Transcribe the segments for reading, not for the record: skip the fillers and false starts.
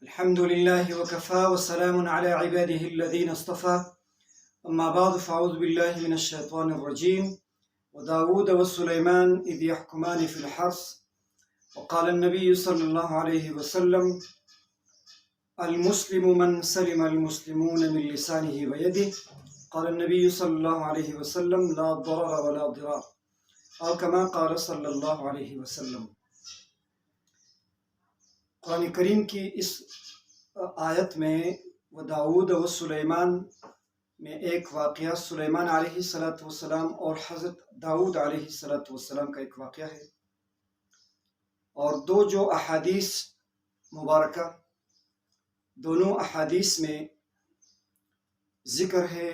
الحمد لله وكفى وسلام على عباده الذين اصطفى أما بعد فأعوذ بالله من الشيطان الرجيم وداود وسليمان إذ يحكمان في الحرث وقال النبي صلى الله عليه وسلم المسلم من سلم المسلمون من لسانه ويده قال النبي صلى الله عليه وسلم لا ضرر ولا ضرار أو كما قال صلی اللہ علیہ وسلم۔ قرآن کریم کی اس آیت میں وداود و سلیمان میں ایک واقعہ سلیمان علیہ السلام اور حضرت داؤد علیہ السلام کا ایک واقعہ ہے، اور دو جو احادیث مبارکہ، دونوں احادیث میں ذکر ہے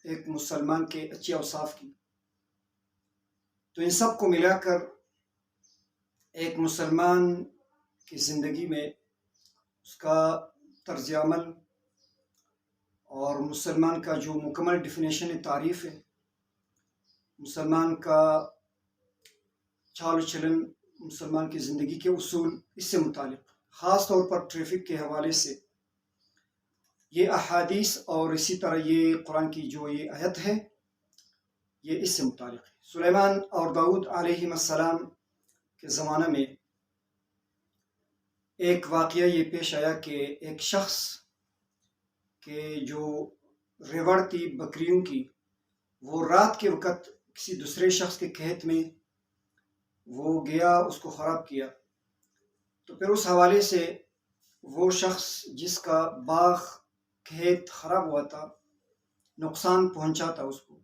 ایک مسلمان کے اچھے اوصاف کی، تو ان سب کو ملا کر ایک مسلمان کی زندگی میں اس کا طرز عمل اور مسلمان کا جو مکمل ڈیفینیشن تعریف ہے، مسلمان کا چال و چلن، مسلمان کی زندگی کے اصول، اس سے متعلق خاص طور پر ٹریفک کے حوالے سے یہ احادیث اور اسی طرح یہ قرآن کی جو یہ آیت ہے یہ اس سے متعلق ہے۔ سلیمان اور داؤد علیہ السلام کے زمانہ میں ایک واقعہ یہ پیش آیا کہ ایک شخص کے جو ریوڑ تھی بکریوں کی، وہ رات کے وقت کسی دوسرے شخص کے کھیت میں وہ گیا، اس کو خراب کیا، تو پھر اس حوالے سے وہ شخص جس کا باغ کھیت خراب ہوا تھا، نقصان پہنچا تھا اس کو،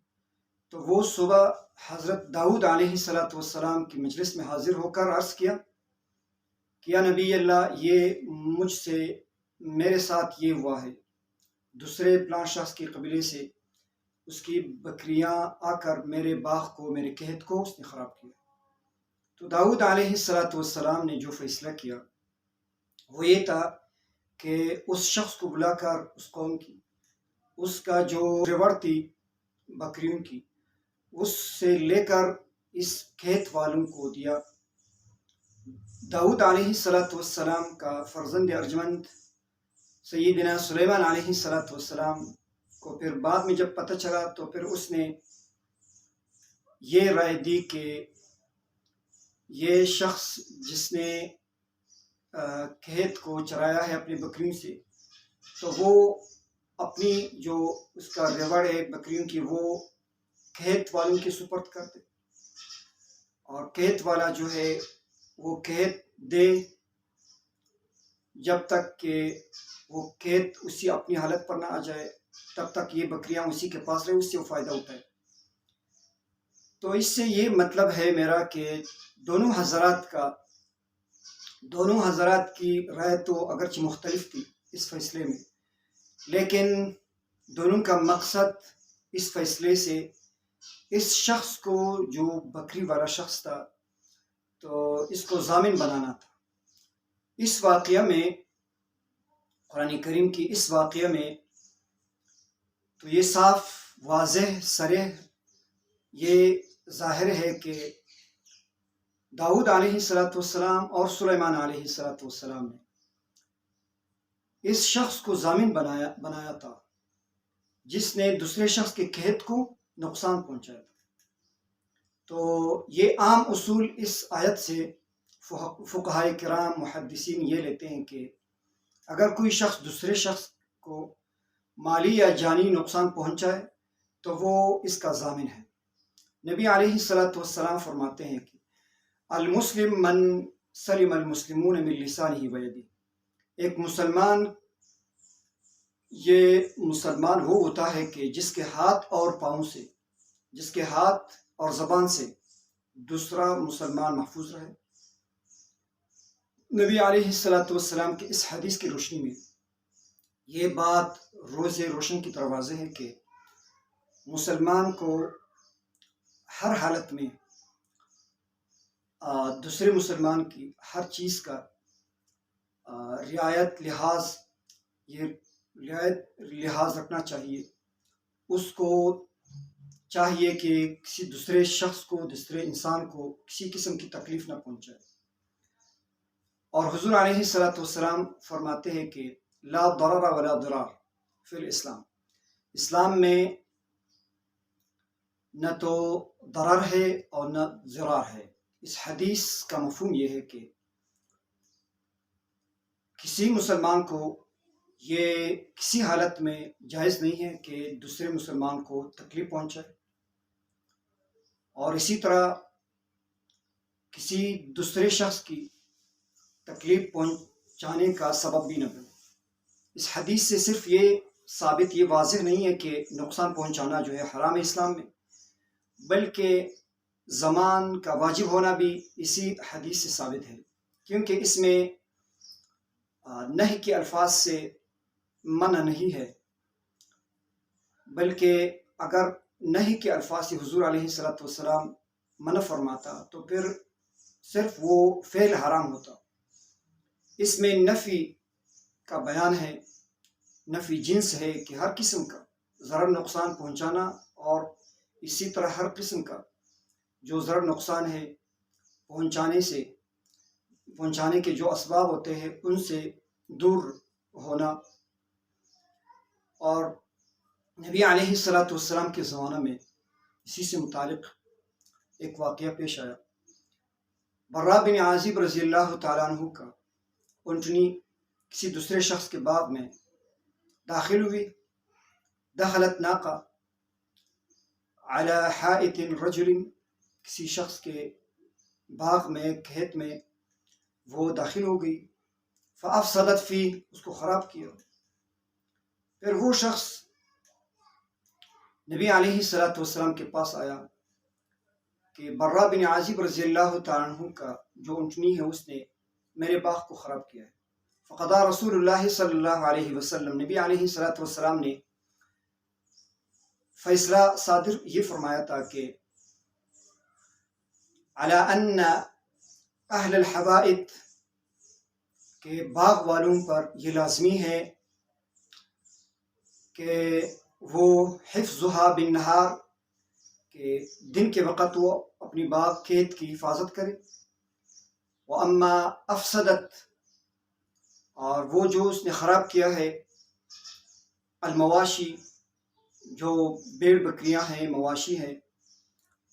تو وہ صبح حضرت داؤد علیہ السلام کی مجلس میں حاضر ہو کر عرض کیا کہ یا نبی اللہ، یہ مجھ سے میرے ساتھ یہ ہوا ہے، دوسرے فلاں شخص کے قبیلے سے اس کی بکریاں آ کر میرے باغ کو، میرے کھیت کو اس نے خراب کیا۔ تو داؤد علیہ السلام نے جو فیصلہ کیا وہ یہ تھا کہ اس شخص کو بلا کر اس قوم کی، اس کا جو ریوڑ تھی بکریوں کی، اس سے لے کر اس کھیت والوں کو دیا۔ داؤد علیہ السلام کا فرزند ارجمند سیدنا سلیمان علیہ السلام کو پھر بعد میں جب پتہ چلا تو پھر اس نے یہ رائے دی کہ یہ شخص جس نے کھیت کو چرایا ہے اپنی بکریوں سے، تو وہ اپنی جو اس کا ریوڑ ہے بکریوں کی وہ کھیت والوں کے سپرد کر دے، اور کھیت والا جو ہے وہ کھیت دے جب تک کہ وہ کھیت اسی اپنی حالت پر نہ آ جائے، تب تک یہ بکریاں اسی کے پاس رہے، اس سے وہ فائدہ اٹھائے۔ تو اس سے یہ مطلب ہے میرا کہ دونوں حضرات کی رائے تو اگرچہ مختلف تھی اس فیصلے میں، لیکن دونوں کا مقصد اس فیصلے سے اس شخص کو، جو بکری والا شخص تھا، تو اس کو ضامن بنانا تھا۔ اس واقعہ میں، قرآن کریم کی اس واقعہ میں تو یہ صاف واضح صریح یہ ظاہر ہے کہ داؤد علیہ السلام اور سلیمان علیہ السلام نے اس شخص کو ضامن بنایا تھا جس نے دوسرے شخص کے کھیت کو نقصان پہنچایا تھا۔ تو یہ عام اصول اس آیت سے فقہائے کرام محدثین یہ لیتے ہیں کہ اگر کوئی شخص دوسرے شخص کو مالی یا جانی نقصان پہنچائے تو وہ اس کا ضامن ہے۔ نبی علیہ السلام فرماتے ہیں کہ المسلم من سلم المسلمون من لسانہ ویدہ، ایک مسلمان، یہ مسلمان وہ ہوتا ہے کہ جس کے ہاتھ اور پاؤں سے، جس کے ہاتھ اور زبان سے دوسرا مسلمان محفوظ رہے۔ نبی علیہ السلام کی اس حدیث کی روشنی میں یہ بات روز روشن کی طرح واضح ہے کہ مسلمان کو ہر حالت میں دوسرے مسلمان کی ہر چیز کا رعایت لحاظ رکھنا چاہیے۔ اس کو چاہیے کہ کسی دوسرے شخص کو، دوسرے انسان کو کسی قسم کی تکلیف نہ پہنچائے، اور حضور علیہ الصلوۃ والسلام فرماتے ہیں کہ لا ضرر ولا ضرار فی الاسلام، اسلام میں نہ تو ضرر ہے اور نہ ضرار ہے۔ اس حدیث کا مفہوم یہ ہے کہ کسی مسلمان کو یہ کسی حالت میں جائز نہیں ہے کہ دوسرے مسلمان کو تکلیف پہنچائے، اور اسی طرح کسی دوسرے شخص کی تکلیف پہنچانے کا سبب بھی نہ بنے۔ اس حدیث سے صرف یہ ثابت، یہ واضح نہیں ہے کہ نقصان پہنچانا جو ہے حرام ہے اسلام میں، بلکہ زمان کا واجب ہونا بھی اسی حدیث سے ثابت ہے، کیونکہ اس میں نہی کے الفاظ سے منع نہیں ہے، بلکہ اگر نہی کے الفاظ سے حضور علیہ الصلوۃ والسلام منع فرماتا تو پھر صرف وہ فعل حرام ہوتا۔ اس میں نفی کا بیان ہے، نفی جنس ہے کہ ہر قسم کا ضرر نقصان پہنچانا، اور اسی طرح ہر قسم کا جو ضرر نقصان ہے پہنچانے کے جو اسباب ہوتے ہیں ان سے دور ہونا۔ اور نبی علیہ الصلوۃ والسلام کے زمانہ میں اسی سے متعلق ایک واقعہ پیش آیا۔ برا بن عازب رضی اللہ تعالیٰ عنہ کا اونٹنی کسی دوسرے شخص کے باغ میں داخل ہوئی۔ دخلت ناقہ علی حائط رجل، کسی شخص کے باغ میں، کھیت میں وہ داخل ہو گئی۔ فافسدت فی، اس کو خراب کیا۔ پھر وہ شخص نبی علیہ الصلوۃ والسلام کے پاس آیا کہ برا بن عازب رضی اللہ تعالیٰ عنہ کا جو اونٹنی ہے اس نے میرے باغ کو خراب کیا ہے۔ فقضا رسول اللہ صلی اللہ علیہ وسلم، نبی علیہ الصلوۃ والسلام نے فیصلہ صادر یہ فرمایا تھا کہ علی ان اہل الحوائط، کہ باغ والوں پر یہ لازمی ہے کہ وہ حفظھا بالنہار، کہ دن کے وقت وہ اپنی باغ کھیت کی حفاظت کرے۔ واما افسدت، اور وہ جو اس نے خراب کیا ہے، المواشی، جو بھیڑ بکریاں ہیں، مواشی ہیں،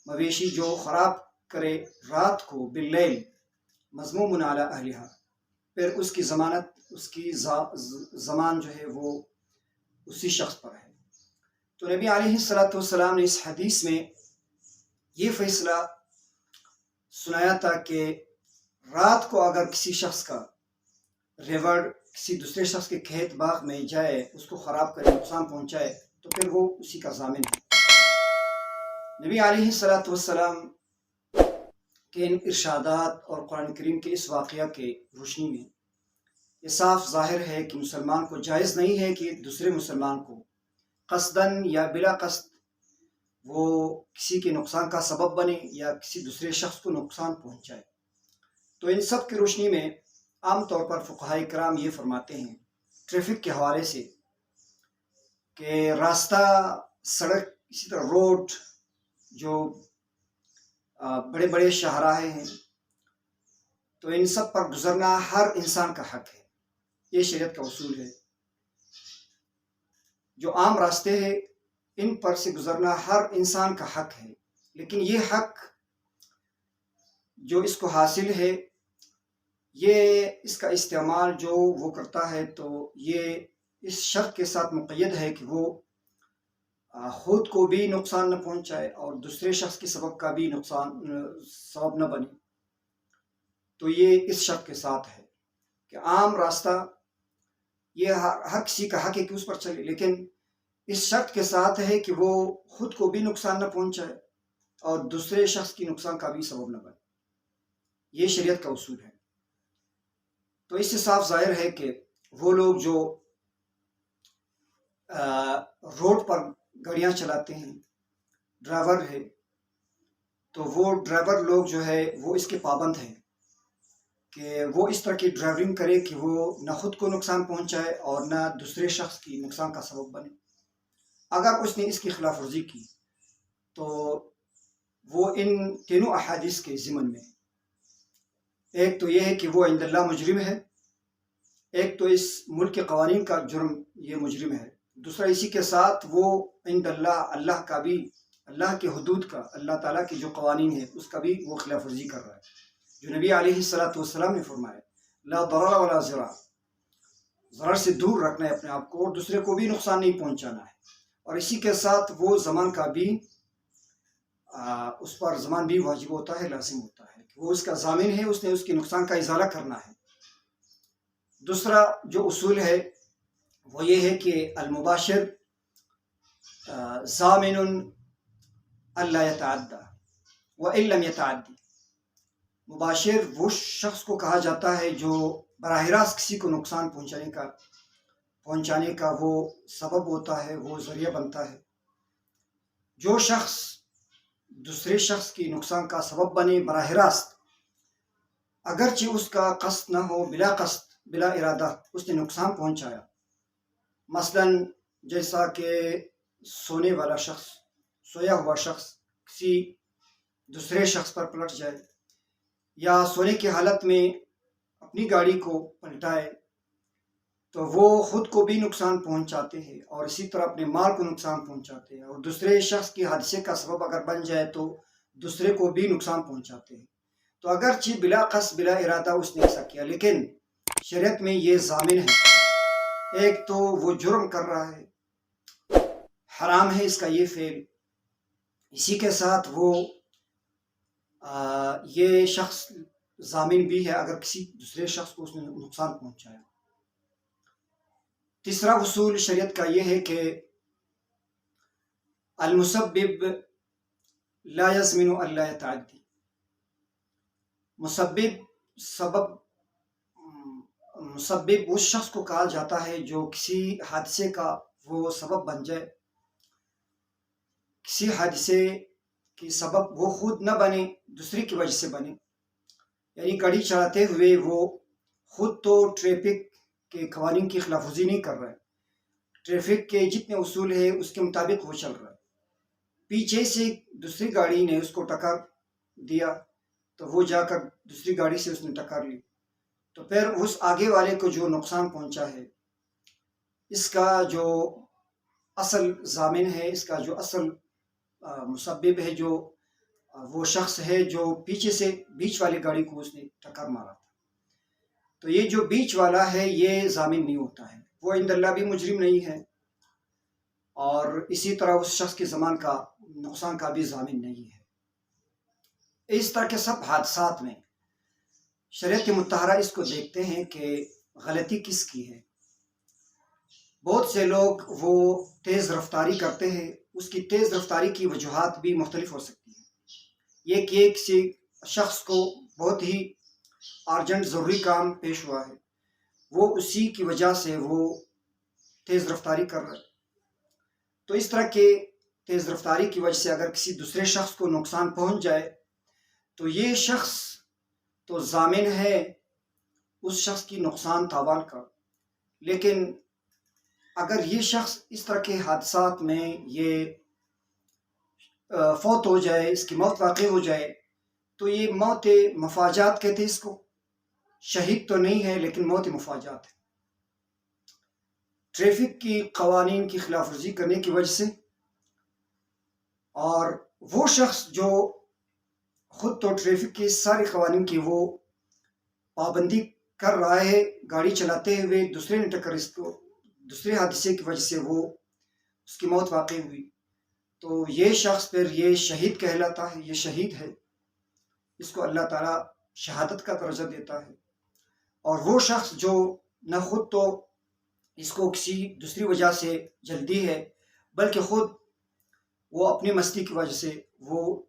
مویشی جو خراب کرے رات کو، باللیل مذموم علی اہلہا، پھر اس کی ضمانت، اس کی ضمان جو ہے وہ اسی شخص پر ہے۔ تو نبی علیہ الصلوۃ والسلام نے اس حدیث میں یہ فیصلہ سنایا تھا کہ رات کو اگر کسی شخص کا ریوڑ کسی دوسرے شخص کے کھیت باغ میں جائے، اس کو خراب کرے، نقصان پہنچائے، تو پھر وہ اسی کا ضامن ہے۔ نبی علیہ الصلوۃ والسلام کے ان ارشادات اور قرآن کریم کے اس واقعہ کے روشنی میں یہ صاف ظاہر ہے کہ مسلمان کو جائز نہیں ہے کہ دوسرے مسلمان کو قصداً یا بلا قصد وہ کسی کے نقصان کا سبب بنے یا کسی دوسرے شخص کو نقصان پہنچائے۔ تو ان سب کی روشنی میں عام طور پر فقہائے کرام یہ فرماتے ہیں ٹریفک کے حوالے سے کہ راستہ، سڑک، اسی طرح روڈ، جو بڑے بڑے شاہراہیں ہیں، تو ان سب پر گزرنا ہر انسان کا حق ہے، یہ شریعت کا اصول ہے۔ جو عام راستے ہیں ان پر سے گزرنا ہر انسان کا حق ہے، لیکن یہ حق جو اس کو حاصل ہے، یہ اس کا استعمال جو وہ کرتا ہے تو یہ اس شرط کے ساتھ مقید ہے کہ وہ خود کو بھی نقصان نہ پہنچائے اور دوسرے شخص کے سبب کا بھی سبب نہ بنے۔ تو یہ اس شرط کے ساتھ ہے کہ عام راستہ یہ ہر کسی کا حق ہے کہ اس پر چلے، لیکن اس شرط کے ساتھ ہے کہ وہ خود کو بھی نقصان نہ پہنچائے اور دوسرے شخص کی نقصان کا بھی سبب نہ بنے۔ یہ شریعت کا اصول ہے۔ تو اس سے صاف ظاہر ہے کہ وہ لوگ جو روڈ پر گاڑیاں چلاتے ہیں، ڈرائیور ہے، تو وہ ڈرائیور لوگ جو ہے وہ اس کے پابند ہیں کہ وہ اس طرح کی ڈرائیونگ کرے کہ وہ نہ خود کو نقصان پہنچائے اور نہ دوسرے شخص کی نقصان کا سبب بنے۔ اگر اس نے اس کی خلاف ورزی کی تو وہ ان تینوں احادیث کے ضمن میں ایک تو یہ ہے کہ وہ عند اللہ مجرم ہے، ایک تو اس ملک کے قوانین کا جرم یہ مجرم ہے، دوسرا اسی کے ساتھ وہ عند اللہ کا بھی، اللہ کے حدود کا، اللہ تعالیٰ کے جو قوانین ہے اس کا بھی وہ خلاف ورزی کر رہا ہے، جو نبی علیہ السلام نے فرمایا لا ضرر ولا ضرار، ضرر سے دور رکھنا ہے اپنے آپ کو اور دوسرے کو بھی نقصان نہیں پہنچانا ہے، اور اسی کے ساتھ وہ زمان کا بھی اس پر زمان بھی واجب ہوتا ہے، لازم ہوتا ہے کہ وہ اس کا ضامن ہے، اس نے اس کے نقصان کا ازالہ کرنا ہے۔ دوسرا جو اصول ہے وہ یہ ہے کہ المباشر ضامن اللہ یتعدی وان لم یتعدی، مباشر وہ شخص کو کہا جاتا ہے جو براہ راست کسی کو نقصان پہنچانے کا وہ سبب ہوتا ہے، وہ ذریعہ بنتا ہے۔ جو شخص دوسرے شخص کی نقصان کا سبب بنے براہ راست، اگرچہ اس کا قصد نہ ہو، بلا قصد بلا ارادہ اس نے نقصان پہنچایا، مثلا جیسا کہ سونے والا شخص، سویا ہوا شخص کسی دوسرے شخص پر پلٹ جائے، یا سونے کی حالت میں اپنی گاڑی کو پلٹائے، تو وہ خود کو بھی نقصان پہنچاتے ہیں اور اسی طرح اپنے مال کو نقصان پہنچاتے ہیں، اور دوسرے شخص کے حادثے کا سبب اگر بن جائے تو دوسرے کو بھی نقصان پہنچاتے ہیں۔ تو اگرچہ بلا قصد بلا ارادہ اس نے ایسا کیا، لیکن شریعت میں یہ ضامن ہے، ایک تو وہ جرم کر رہا ہے، حرام ہے اس کا یہ فعل، اسی کے ساتھ وہ یہ شخص ضامن بھی ہے اگر کسی دوسرے شخص کو اس نے نقصان پہنچایا۔ تیسرا اصول شریعت کا یہ ہے کہ المسبب لا یضمن الا یتعدی، مسبب اس شخص کو کہا جاتا ہے جو کسی حادثے کا وہ سبب بن جائے، کسی حادثے کی سبب وہ خود نہ بنے، دوسری کی وجہ سے بنے، یعنی گاڑی چلاتے ہوئے وہ خود تو ٹریفک کے قوانین کی خلاف ورزی نہیں کر رہا ہے، ٹریفک کے جتنے اصول ہیں اس کے مطابق وہ چل رہا ہے، پیچھے سے دوسری گاڑی نے اس کو ٹکر دیا تو وہ جا کر دوسری گاڑی سے اس نے ٹکر لی، تو پھر اس آگے والے کو جو نقصان پہنچا ہے اس کا جو اصل ضامن ہے، اس کا جو اصل مسبب ہے، جو وہ شخص ہے جو پیچھے سے بیچ والی گاڑی کو اس نے ٹکر مارا تھا، تو یہ جو بیچ والا ہے یہ ضامن نہیں ہوتا ہے، وہ عند اللہ بھی مجرم نہیں ہے، اور اسی طرح اس شخص کے زمان کا نقصان کا بھی ضامن نہیں ہے۔ اس طرح کے سب حادثات میں شریعت مطہرہ اس کو دیکھتے ہیں کہ غلطی کس کی ہے۔ بہت سے لوگ وہ تیز رفتاری کرتے ہیں، اس کی تیز رفتاری کی وجوہات بھی مختلف ہو سکتی ہیں، یہ کہ کسی شخص کو بہت ہی ارجنٹ ضروری کام پیش ہوا ہے، وہ اسی کی وجہ سے وہ تیز رفتاری کر رہا ہے، تو اس طرح کے تیز رفتاری کی وجہ سے اگر کسی دوسرے شخص کو نقصان پہنچ جائے تو یہ شخص تو ضامن ہے اس شخص کی نقصان تاوان کا، لیکن اگر یہ شخص اس طرح کے حادثات میں یہ فوت ہو جائے، اس کی موت واقع ہو جائے، تو یہ موت مفاجات کہتے ہیں اس کو، شہید تو نہیں ہے لیکن موت مفاجات ہے، ٹریفک کی قوانین کی خلاف ورزی کرنے کی وجہ سے، اور وہ شخص جو خود تو ٹریفک کے سارے قوانین کی وہ پابندی کر رہا ہے، گاڑی چلاتے ہوئے دوسرے نے ٹکر اس کو، دوسرے حادثے کی وجہ سے وہ اس کی موت واقع ہوئی، تو یہ شخص پھر یہ شہید کہلاتا ہے، یہ شہید ہے، اس کو اللہ تعالیٰ شہادت کا درجہ دیتا ہے۔ اور وہ شخص جو نہ خود تو اس کو کسی دوسری وجہ سے جلدی ہے، بلکہ خود وہ اپنی مستی کی وجہ سے وہ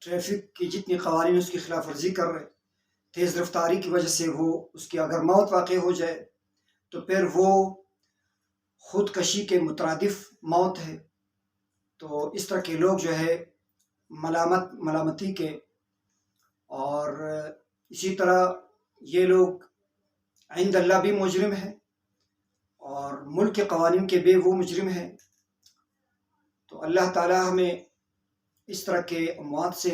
ٹریفک کی جتنی قوانین اس کی خلاف ورزی کر رہے، تیز رفتاری کی وجہ سے وہ اس کی اگر موت واقع ہو جائے تو پھر وہ خودکشی کے مترادف موت ہے، تو اس طرح کے لوگ جو ہے ملامتی کے، اور اسی طرح یہ لوگ عند اللہ بھی مجرم ہے اور ملک کے قوانین کے بھی وہ مجرم ہے، تو اللہ تعالیٰ ہمیں اس طرح کے اموات سے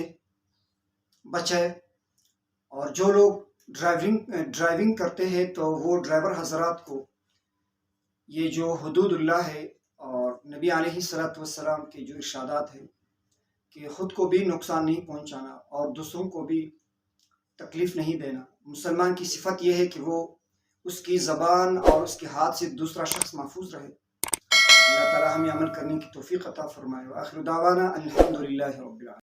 بچائے، اور جو لوگ ڈرائیونگ کرتے ہیں تو وہ ڈرائیور حضرات کو یہ جو حدود اللہ ہے اور نبی علیہ الصلوۃ والسلام کے جو ارشادات ہیں کہ خود کو بھی نقصان نہیں پہنچانا اور دوسروں کو بھی تکلیف نہیں دینا، مسلمان کی صفت یہ ہے کہ وہ اس کی زبان اور اس کے ہاتھ سے دوسرا شخص محفوظ رہے۔ اللہ تعالی ہمیں عمل کرنے کی توفیق عطا فرمائے۔ وآخر دعوانا الحمدللہ رب العالمین۔